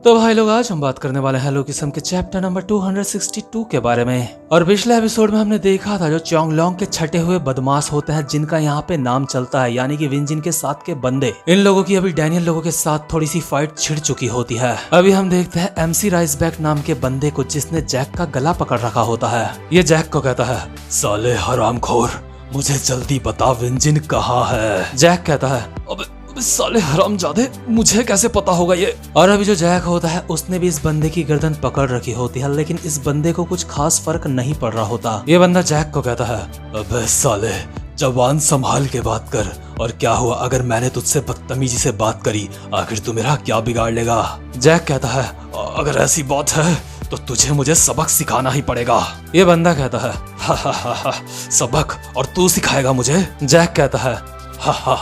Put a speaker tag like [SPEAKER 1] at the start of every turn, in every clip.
[SPEAKER 1] तो भाई लोग, आज हम बात करने वाले हैं हेलो किस्म के चैप्टर नंबर 262 के बारे में। और पिछले एपिसोड में हमने देखा था जो चोंगलोंग के छटे हुए बदमाश होते हैं जिनका यहाँ पे नाम चलता है, यानी कि विंजिन के साथ के बंदे। इन लोगों की अभी डैनियल लोगों के साथ थोड़ी सी फाइट छिड़ चुकी होती है। अभी हम देखते हैं एमसी राइसबैक नाम के बंदे को जिसने जैक का गला पकड़ रखा होता है। ये जैक को कहता है, साले हरामखोर, मुझे जल्दी बता विंजिन कहाँ है। जैक कहता है, अबे साले हरामजादे, मुझे कैसे पता होगा ये। और अभी जो जैक होता है उसने भी इस बंदे की गर्दन पकड़ रखी होती है, लेकिन इस बंदे को कुछ खास फर्क नहीं पड़ रहा होता। ये बंदा जैक को कहता है, अबे साले जवान संभाल के बात कर। और क्या हुआ अगर मैंने तुझसे बदतमीजी से बात करी, आखिर तू मेरा क्या बिगाड़ लेगा। जैक कहता है, अगर ऐसी बात है तो तुझे मुझे सबक सिखाना ही पड़ेगा। ये बंदा कहता है, हा, सबक, और तू सिखाएगा मुझे। जैक कहता है, हा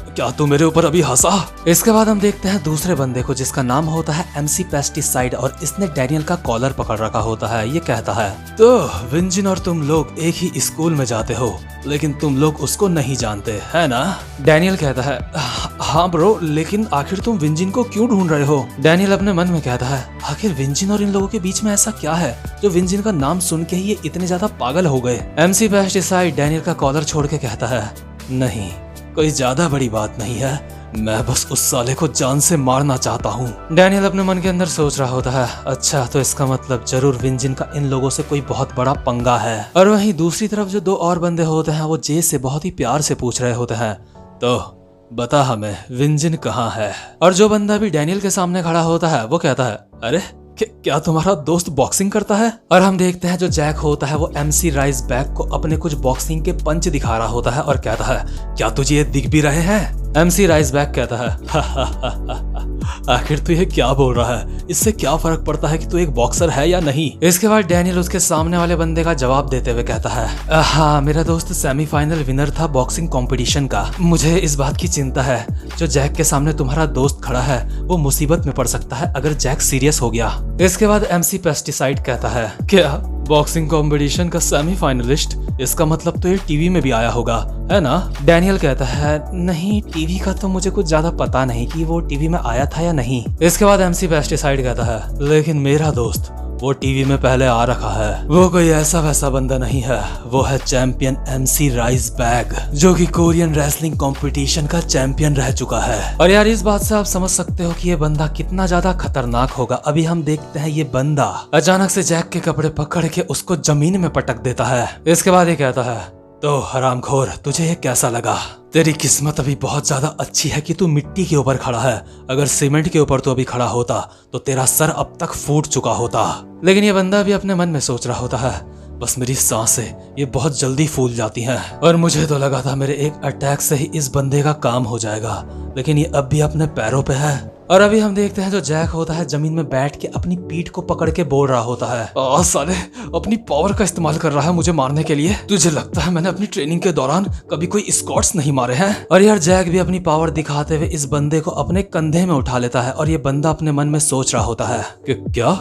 [SPEAKER 1] क्या तू मेरे ऊपर अभी हंसा। इसके बाद हम देखते हैं दूसरे बंदे को जिसका नाम होता है एमसी पेस्टिसाइड, और इसने डैनियल का कॉलर पकड़ रखा होता है। ये कहता है, तो विंजिन और तुम लोग एक ही स्कूल में जाते हो, लेकिन तुम लोग उसको नहीं जानते है ना। डैनियल कहता है, हाँ ब्रो, लेकिन आखिर तुम विंजिन को क्यों ढूंढ रहे हो। डैनियल अपने मन में कहता है, आखिर विंजिन और इन लोगों के बीच में ऐसा क्या है जो विंजिन का नाम सुन के ही ये इतने ज्यादा पागल हो गए। एमसी पेस्टिसाइड डैनियल का कॉलर छोड़ के कहता है, नहीं, कोई ज्यादा बड़ी बात नहीं है, मैं बस उस साले को जान से मारना चाहता हूँ। डैनियल अपने मन के अंदर सोच रहा होता है, अच्छा तो इसका मतलब जरूर विंजिन का इन लोगों से कोई बहुत बड़ा पंगा है। और वहीं दूसरी तरफ जो दो और बंदे होते हैं वो जे से बहुत ही प्यार से पूछ रहे होते हैं, तो बता हमें विंजिन कहाँ है। और जो बंदा भी डैनियल के सामने खड़ा होता है वो कहता है, अरे क्या तुम्हारा दोस्त बॉक्सिंग करता है। और हम देखते हैं जो जैक होता है वो एमसी राइसबैक को अपने कुछ बॉक्सिंग के पंच दिखा रहा होता है और कहता है, क्या तुझे ये दिख भी रहे हैं। एमसी राइसबैक कहता है, आखिर तू ये क्या बोल रहा है, इससे क्या फर्क पड़ता है कि तू एक बॉक्सर है या नहीं। इसके बाद डैनियल उसके सामने वाले बंदे का जवाब देते हुए कहता है, हाँ, मेरा दोस्त सेमीफाइनल विनर था बॉक्सिंग कंपटीशन का। मुझे इस बात की चिंता है, जो जैक के सामने तुम्हारा दोस्त खड़ा है वो मुसीबत में पड़ सकता है अगर जैक सीरियस हो गया। इसके बाद एमसी पेस्टिसाइड कहता है, क्या बॉक्सिंग कंपटीशन का सेमीफाइनलिस्ट, इसका मतलब तो ये टीवी में भी आया होगा है ना। डैनियल कहता है, नहीं, टीवी का तो मुझे कुछ ज्यादा पता नहीं कि वो टीवी में आया था या नहीं। इसके बाद एमसी पेस्टिसाइड कहता है, लेकिन मेरा दोस्त वो टीवी में पहले आ रखा है। वो कोई ऐसा वैसा बंदा नहीं है, वो है चैंपियन एमसी राइसबैक, जो कि कोरियन रेसलिंग कंपटीशन का चैंपियन रह चुका है। और यार इस बात से आप समझ सकते हो कि ये बंदा कितना ज्यादा खतरनाक होगा। अभी हम देखते हैं ये बंदा अचानक से जैक के कपड़े पकड़ के उसको जमीन में पटक देता है। इसके बाद ये कहता है, तो हरामखोर, तुझे ये कैसा लगा। तेरी किस्मत अभी बहुत ज्यादा अच्छी है कि तू मिट्टी के ऊपर खड़ा है, अगर सीमेंट के ऊपर तो अभी खड़ा होता तो तेरा सर अब तक फूट चुका होता। लेकिन ये बंदा भी अपने मन में सोच रहा होता है, बस मेरी सांसें ये बहुत जल्दी फूल जाती हैं, और मुझे तो लगा था मेरे एक अटैक से ही इस बंदे का काम हो जाएगा, लेकिन ये अब भी अपने पैरों पे है। और अभी हम देखते हैं जो जैक होता है जमीन में बैठ के अपनी पीठ को पकड़ के बोल रहा होता है, साले अपनी पावर का इस्तेमाल कर रहा है मुझे मारने के लिए। तुझे लगता है मैंने अपनी ट्रेनिंग के दौरान कभी कोई स्क्वाट्स नहीं मारे हैं। और यार जैक भी अपनी पावर दिखाते हुए इस बंदे को अपने कंधे में उठा लेता है, और ये बंदा अपने मन में सोच रहा होता है कि क्या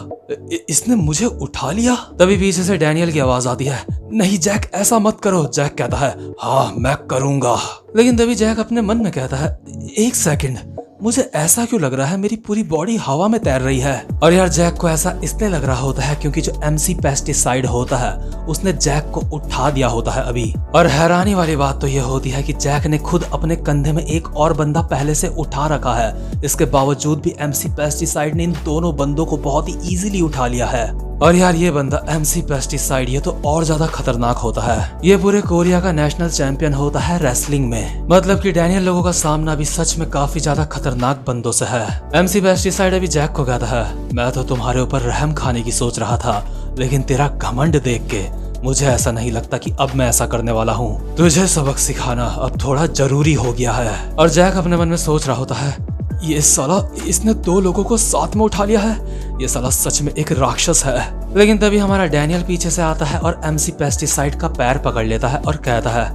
[SPEAKER 1] इसने मुझे उठा लिया। तभी पीछे से डैनियल की आवाज आती है, नहीं जैक, ऐसा मत करो। जैक कहता है, हाँ मैं करूंगा। लेकिन तभी जैक अपने मन में कहता है, एक सेकंड, मुझे ऐसा क्यों लग रहा है मेरी पूरी बॉडी हवा में तैर रही है। और यार जैक को ऐसा इसलिए लग रहा होता है क्योंकि जो एमसी पेस्टिसाइड होता है उसने जैक को उठा दिया होता है अभी। और हैरानी वाली बात तो ये होती है कि जैक ने खुद अपने कंधे में एक और बंदा पहले से उठा रखा है, इसके बावजूद भी एमसी पेस्टिसाइड ने इन दोनों बंदों को बहुत ही इजीली उठा लिया है। और यार ये बंदा एमसी पेस्टिसाइड ये तो और ज्यादा खतरनाक होता है, ये पूरे कोरिया का नेशनल चैंपियन होता है रेसलिंग में। मतलब कि डैनियल लोगों का सामना भी सच में काफी ज्यादा खतरनाक बंदों से है। एमसी पेस्टिसाइड अभी जैक को कहता है, मैं तो तुम्हारे ऊपर रहम खाने की सोच रहा था, लेकिन तेरा घमंड देख के मुझे ऐसा नहीं लगता कि अब मैं ऐसा करने वाला हूँ। तुझे सबक सिखाना अब थोड़ा जरूरी हो गया है। और जैक अपने मन में सोच रहा होता है, ये साला इसने दो लोगों को साथ में उठा लिया है, ये साला सच में एक राक्षस है। लेकिन तभी हमारा डैनियल पीछे से आता है और एमसी पेस्टिसाइड का पैर पकड़ लेता है और कहता है,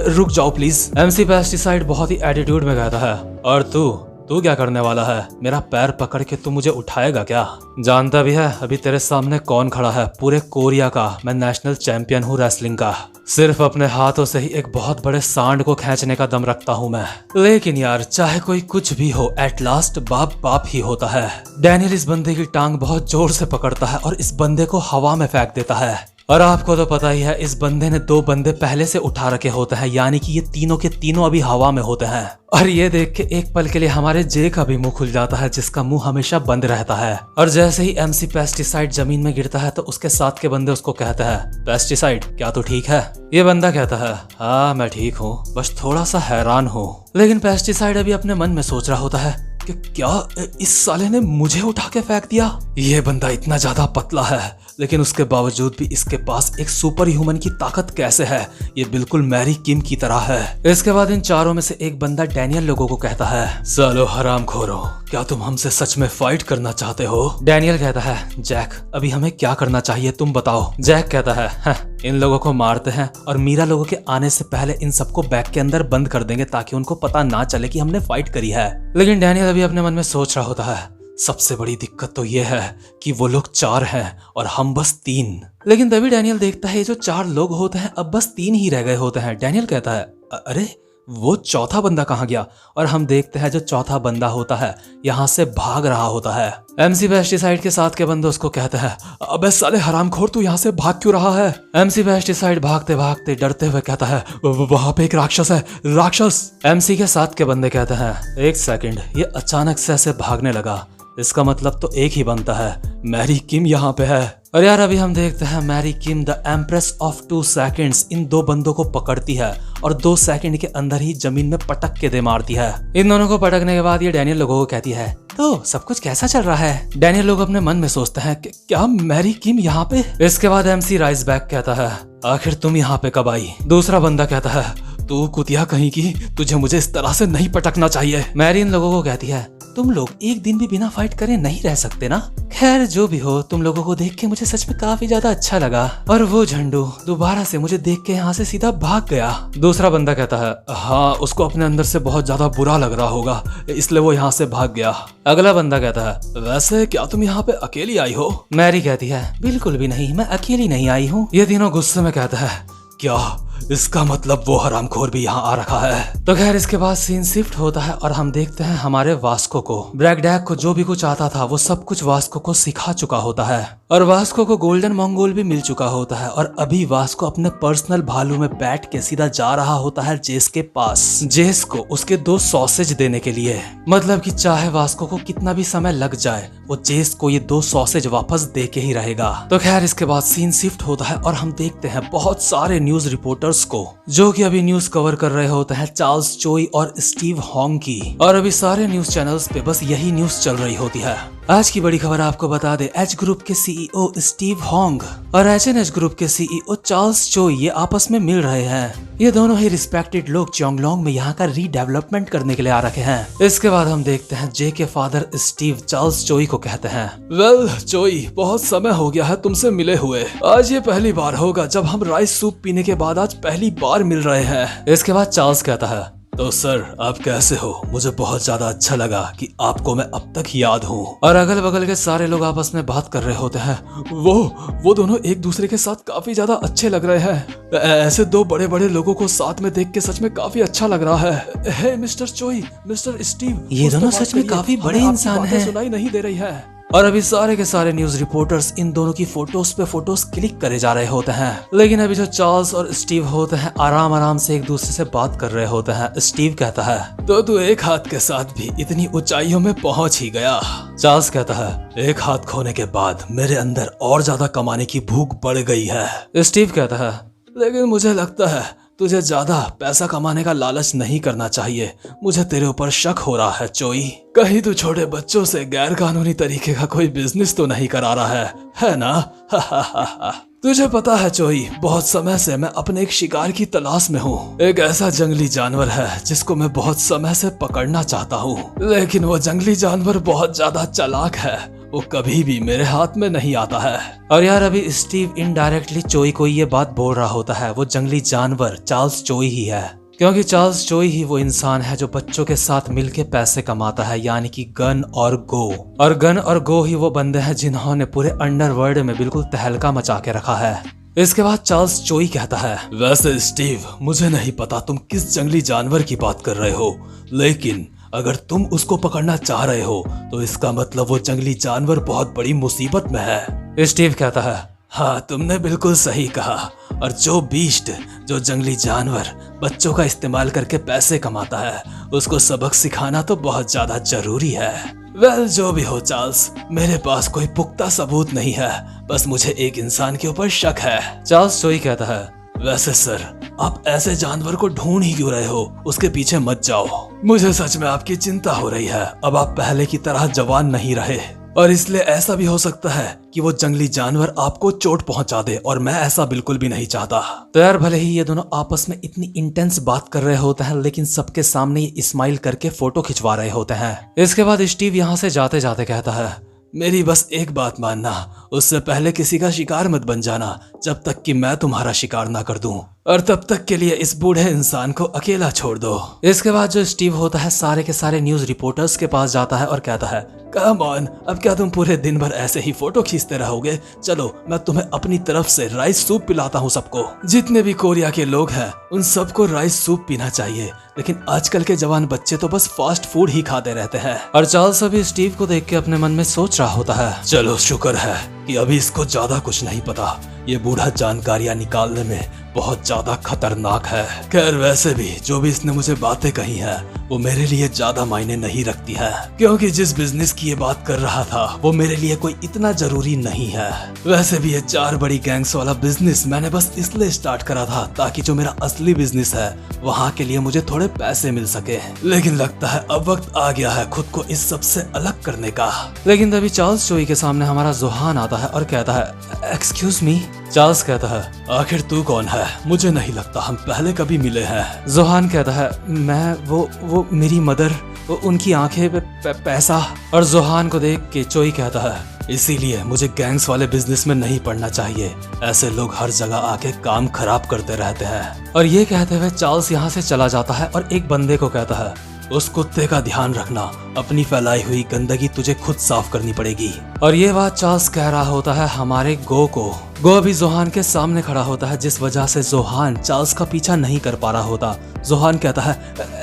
[SPEAKER 1] रुक जाओ प्लीज। एमसी पेस्टिसाइड बहुत ही एटीट्यूड में कहता है, और तू तू क्या करने वाला है? मेरा पैर पकड़ के तू मुझे उठाएगा क्या? जानता भी है अभी तेरे सामने कौन खड़ा है? पूरे कोरिया का मैं नेशनल चैंपियन हूँ रेसलिंग का। सिर्फ अपने हाथों से ही एक बहुत बड़े सांड को खींचने का दम रखता हूँ मैं। लेकिन यार चाहे कोई कुछ भी हो, एट लास्ट बाप बाप ही होता है। डैनियल इस बंदे की टांग बहुत जोर से पकड़ता है और इस बंदे को हवा में फेंक देता है। और आपको तो पता ही है इस बंदे ने 2 बंदे पहले से उठा रखे होते हैं, यानी कि ये तीनों के तीनों अभी हवा में होते हैं। और ये देख के एक पल के लिए हमारे जे का भी मुंह खुल जाता है, जिसका मुंह हमेशा बंद रहता है। और जैसे ही एमसी पेस्टिसाइड जमीन में गिरता है तो उसके साथ के बंदे उसको कहते हैं, पेस्टिसाइड क्या तू ठीक है? ये बंदा कहता है, हाँ मैं ठीक हूँ, बस थोड़ा सा हैरान हूँ। लेकिन पेस्टिसाइड अभी अपने मन में सोच रहा होता है कि क्या इस साले ने मुझे उठा के फेंक दिया? ये बंदा इतना ज्यादा पतला है लेकिन उसके बावजूद भी इसके पास एक सुपर ह्यूमन की ताकत कैसे है? ये बिल्कुल मैरी किम की तरह है। इसके बाद इन चारों में से एक बंदा डैनियल लोगों को कहता है, सालो हरामखोरो, क्या तुम हमसे सच में फाइट करना चाहते हो? डैनियल कहता है, जैक अभी हमें क्या करना चाहिए तुम बताओ। जैक कहता है, इन लोगों को मारते हैं और मीरा लोगों के आने से पहले इन सबको बैग के अंदर बंद कर देंगे ताकि उनको पता ना चले कि हमने फाइट करी है। लेकिन डैनियल अभी अपने मन में सोच रहा होता है, सबसे बड़ी दिक्कत तो ये है कि वो लोग 4 हैं और हम बस 3। लेकिन तभी डैनियल देखता है ये जो 4 लोग होते हैं अब बस 3 ही रह गए होते हैं। डैनियल कहता है, अरे वो चौथा बंदा कहाँ गया? और हम देखते हैं जो चौथा बंदा होता है यहाँ से भाग रहा होता है। एमसी पेस्टिसाइड के साथ के बंदे उसको कहते हैं, अबे साले हरामखोर तू यहाँ से भाग क्यों रहा है? एमसी पेस्टिसाइड भागते भागते डरते हुए कहता है, वहाँ पे एक राक्षस है, राक्षस। एमसी के साथ के बंदे कहते हैं, एक सेकंड, ये अचानक से ऐसे भागने लगा, इसका मतलब तो एक ही बनता है, मैरी किम यहाँ पे है। और यार अभी हम देखते हैं Mary Kim the empress of 2 seconds in 2 बंदों को पकड़ती है और 2 सेकंड के अंदर ही जमीन में पटक के दे मारती है। इन दोनों को पटकने के बाद ये डैनियल लोगों को कहती है, तो सब कुछ कैसा चल रहा है? डैनियल लोग अपने मन में सोचते हैं कि क्या मैरी किम यहाँ पे? इसके बाद एमसी राइज बैक कहता है, आखिर तुम यहाँ पे कब आई? दूसरा बंदा कहता है, तू कुतिया कहीं की, तुझे मुझे इस तरह से नहीं पटकना चाहिए। मैरी इन लोगों को कहती है, तुम लोग एक दिन भी बिना फाइट करे नहीं रह सकते ना? खैर जो भी हो, तुम लोगों को देख के मुझे सच में काफी ज्यादा अच्छा लगा। और वो झंडू दोबारा से मुझे देख के यहाँ से सीधा भाग गया। दूसरा बंदा कहता है, हाँ उसको अपने अंदर से बहुत ज्यादा बुरा लग रहा होगा इसलिए वो यहाँ से भाग गया। अगला बंदा कहता है, वैसे क्या तुम यहाँ पे अकेली आई हो? मैरी कहती है, बिल्कुल भी नहीं, मैं अकेली नहीं आई हूँ। ये तीनों गुस्से में कहते हैं, क्या इसका मतलब वो हरामखोर भी यहाँ आ रखा है? तो खैर इसके बाद सीन शिफ्ट होता है और हम देखते हैं हमारे वास्को को। ब्रैकडैक को जो भी कुछ आता था वो सब कुछ वास्को को सिखा चुका होता है और वास्को को गोल्डन मंगोल भी मिल चुका होता है। और अभी वास्को अपने पर्सनल भालू में बैठ के सीधा जा रहा होता है जेस के पास, जेस को उसके 2 सॉसेज देने के लिए। मतलब कि चाहे वास्को को कितना भी समय लग जाए वो जेस को ये 2 सॉसेज वापस दे के ही रहेगा। तो खैर इसके बाद सीन शिफ्ट होता है और हम देखते हैं बहुत सारे न्यूज रिपोर्टर्स को जो कि अभी न्यूज कवर कर रहे होते हैं चार्ल्स चोई और स्टीव हॉन्ग की। और अभी सारे न्यूज चैनल्स पे बस यही न्यूज चल रही होती है। आज की बड़ी खबर आपको बता दे, एच ग्रुप के सीईओ स्टीव हॉन्ग और एच ग्रुप के सीईओ चार्ल्स चोई ये आपस में मिल रहे हैं। ये दोनों ही रिस्पेक्टेड लोग चोंगलोंग में यहाँ का रीडेवलपमेंट करने के लिए आ रखे हैं। इसके बाद हम देखते हैं जे के फादर स्टीव चार्ल्स चोई को कहते हैं, वेल चोई, बहुत समय हो गया है तुमसे मिले हुए। आज ये पहली बार होगा जब हम राइस सूप पीने के बाद आज पहली बार मिल रहे हैं। इसके बाद चार्ल्स कहता है, तो सर आप कैसे हो? मुझे बहुत ज्यादा अच्छा लगा कि आपको मैं अब तक याद हूँ। और अगल बगल के सारे लोग आपस में बात कर रहे होते हैं, वो दोनों एक दूसरे के साथ काफी ज्यादा अच्छे लग रहे हैं। ऐसे 2 बड़े बड़े लोगों को साथ में देख के सच में काफी अच्छा लग रहा है। हे मिस्टर चोई, मिस्टर स्टीव, ये दोनों सच में काफी बड़े इंसान हैं। सुनाई नहीं दे रही है। और अभी सारे के सारे न्यूज रिपोर्टर्स इन दोनों की फोटोज पे फोटोज क्लिक करे जा रहे होते हैं। लेकिन अभी जो चार्ल्स और स्टीव होते हैं आराम आराम से एक दूसरे से बात कर रहे होते हैं। स्टीव कहता है, तो तू एक हाथ के साथ भी इतनी ऊंचाइयों में पहुंच ही गया। चार्ल्स कहता है, एक हाथ खोने के बाद मेरे अंदर और ज्यादा कमाने की भूख बढ़ गई है। स्टीव कहता है, लेकिन मुझे लगता है तुझे ज्यादा पैसा कमाने का लालच नहीं करना चाहिए। मुझे तेरे ऊपर शक हो रहा है चोई, कहीं तू छोटे बच्चों से गैर कानूनी तरीके का कोई बिजनेस तो नहीं करा रहा है ना? तुझे पता है चोई, बहुत समय से मैं अपने एक शिकार की तलाश में हूँ। एक ऐसा जंगली जानवर है जिसको मैं बहुत समय से पकड़ना चाहता हूँ, लेकिन वो जंगली जानवर बहुत ज्यादा चालाक है, वो कभी भी मेरे हाथ में नहीं आता है। और यार अभी स्टीव इनडायरेक्टली चोई को ये बात बोल रहा होता है, वो जंगली जानवर चार्ल्स चोई ही है। क्योंकि चार्ल्स चोई ही वो इंसान है जो बच्चों के साथ मिलके पैसे कमाता है, यानी कि गन और गो। और गन और गो ही वो बंदे हैं जिन्होंने पूरे अंडरवर्ल्ड में बिल्कुल तहलका मचा के रखा है। इसके बाद चार्ल्स चोई कहता है, वैसे स्टीव, मुझे नहीं पता तुम किस जंगली जानवर की बात कर रहे हो, लेकिन अगर तुम उसको पकड़ना चाह रहे हो तो इसका मतलब वो जंगली जानवर बहुत बड़ी मुसीबत में है। स्टीव कहता है, हाँ तुमने बिल्कुल सही कहा, और जो बीस्ट, जो जंगली जानवर बच्चों का इस्तेमाल करके पैसे कमाता है, उसको सबक सिखाना तो बहुत ज्यादा जरूरी है। वेल, जो भी हो चार्ल्स, मेरे पास कोई पुख्ता सबूत नहीं है, बस मुझे एक इंसान के ऊपर शक है। चार्ल्स चोई कहता है, वैसे सर, आप ऐसे जानवर को ढूंढ ही क्यों रहे हो, उसके पीछे मत जाओ। मुझे सच में आपकी चिंता हो रही है। अब आप पहले की तरह जवान नहीं रहे, और इसलिए ऐसा भी हो सकता है कि वो जंगली जानवर आपको चोट पहुंचा दे, और मैं ऐसा बिल्कुल भी नहीं चाहता। तो यार, भले ही ये दोनों आपस में इतनी इंटेंस बात कर रहे होते हैं, लेकिन सबके सामने ये स्माइल करके फोटो खिंचवा रहे होते हैं। इसके बाद स्टीव यहाँ से जाते जाते कहता है, मेरी बस एक बात मानना, उससे पहले किसी का शिकार मत बन जाना जब तक कि मैं तुम्हारा शिकार ना कर दूं, और तब तक के लिए इस बूढ़े इंसान को अकेला छोड़ दो। इसके बाद जो स्टीव होता है सारे के सारे न्यूज रिपोर्टर्स के पास जाता है और कहता है, कम ऑन, अब क्या तुम पूरे दिन भर ऐसे ही फोटो खींचते रहोगे? चलो, मैं तुम्हें अपनी तरफ से राइस सूप पिलाता हूँ सबको। जितने भी कोरिया के लोग हैं उन सबको राइस सूप पीना चाहिए, लेकिन आजकल के जवान बच्चे तो बस फास्ट फूड ही खाते रहते हैं। और चार्ल्स अभी स्टीव को देख के अपने मन में सोच रहा होता है, चलो शुक्र है कि अभी इसको ज्यादा कुछ नहीं पता, ये बूढ़ा जानकारियां निकालने में बहुत ज्यादा खतरनाक है। खैर, वैसे भी जो भी इसने मुझे बातें कही हैं वो मेरे लिए ज्यादा मायने नहीं रखती है, क्योंकि जिस बिजनेस की ये बात कर रहा था वो मेरे लिए कोई इतना जरूरी नहीं है। वैसे भी ये 4 बड़ी गैंग्स वाला बिजनेस मैंने बस इसलिए स्टार्ट करा था ताकि जो मेरा असली बिजनेस है वहाँ के लिए मुझे थोड़े पैसे मिल सके, लेकिन लगता है अब वक्त आ गया है खुद को इस सब से अलग करने का। लेकिन तभी चार्ल्स चोई के सामने हमारा जोहान आता है और कहता है, एक्सक्यूज मी। चार्ल्स कहता है, आखिर तू कौन है? मुझे नहीं लगता हम पहले कभी मिले हैं। जोहान कहता है, मैं वो मेरी मदर, वो उनकी आंखें पे पैसा। और जोहान को देख के चोई कहता है, इसीलिए मुझे गैंग्स वाले बिजनेस में नहीं पड़ना चाहिए, ऐसे लोग हर जगह आके काम खराब करते रहते हैं। और ये कहते हुए चार्ल्स यहाँ से चला जाता है और एक बंदे को कहता है, उस कुत्ते का ध्यान रखना, अपनी फैलाई हुई गंदगी तुझे खुद साफ करनी पड़ेगी। और ये बात चार्ल्स कह रहा होता है हमारे गो को। गो अभी जोहान के सामने खड़ा होता है, जिस वजह से जोहान चार्ल्स का पीछा नहीं कर पा रहा होता। जोहान कहता है,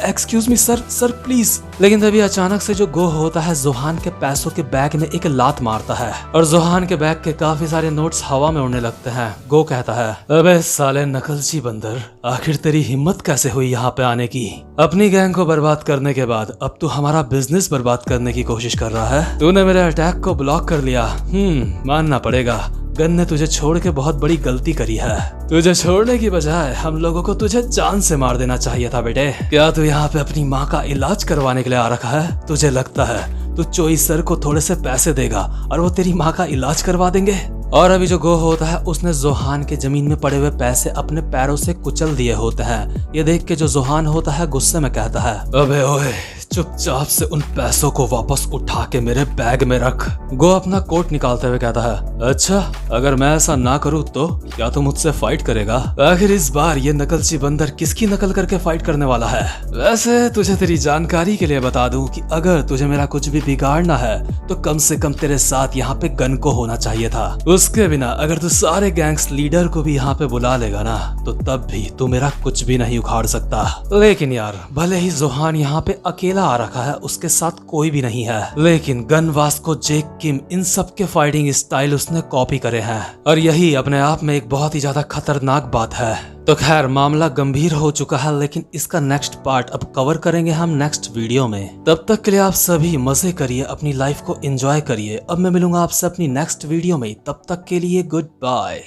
[SPEAKER 1] एक्सक्यूज मी सर प्लीज। लेकिन तभी अचानक से जो गो होता है जोहान के पैसों के बैग में एक लात मारता है और जोहान के बैग के काफी सारे नोट्स हवा में उड़ने लगते हैं। गो कहता है, अबे साले नकलची बंदर, आखिर तेरी हिम्मत कैसे हुई यहाँ पे आने की? अपनी गैंग को बर्बाद करने के बाद अब तू हमारा बिजनेस बर्बाद करने की कोशिश कर रहा है। तूने मेरे अटैक को ब्लॉक कर लिया। मानना पड़ेगा, गन ने तुझे छोड़ के बहुत बड़ी गलती करी है। तुझे छोड़ने की बजाय हम लोगों को तुझे जान से मार देना चाहिए था बेटे। क्या तू यहाँ पे अपनी माँ का इलाज करवाने के लिए आ रखा है? तुझे लगता है तू चोई सर को थोड़े से पैसे देगा और वो तेरी माँ का इलाज करवा देंगे? और अभी जो गो होता है उसने जोहान के जमीन में पड़े हुए पैसे अपने पैरों से कुचल दिए होते हैं। ये देख के जो जोहान होता है गुस्से में कहता है, अबे ओए, चुपचाप से उन पैसों को वापस उठा के मेरे बैग में रख। गो अपना कोट निकालते हुए कहता है, अच्छा, अगर मैं ऐसा ना करूँ तो क्या तू मुझसे फाइट करेगा? आखिर इस बार ये नकलची बंदर किसकी नकल करके फाइट करने वाला है? वैसे तुझे तेरी जानकारी के लिए बता दूं कि अगर तुझे मेरा कुछ भी बिगाड़ना है तो कम से कम तेरे साथ यहाँ पे गन को होना चाहिए था। उसके बिना अगर तू सारे गैंग्स लीडर को भी यहाँ पे बुला लेगा ना तो तब भी तू मेरा कुछ भी नहीं उखाड़ सकता। लेकिन यार, भले ही जोहान यहाँ पे अकेला आ रखा है, उसके साथ कोई भी नहीं है, लेकिन गन वास्को, जेक किम, इन सब के फाइटिंग स्टाइल उसने कॉपी करे हैं और यही अपने आप में एक बहुत ही ज्यादा खतरनाक बात है। तो खैर, मामला गंभीर हो चुका है, लेकिन इसका नेक्स्ट पार्ट अब कवर करेंगे हम नेक्स्ट वीडियो में। तब तक के लिए आप सभी मजे करिए, अपनी लाइफ को एंजॉय करिए। अब मैं मिलूंगा आपसे अपनी नेक्स्ट वीडियो में, तब तक के लिए गुड बाय।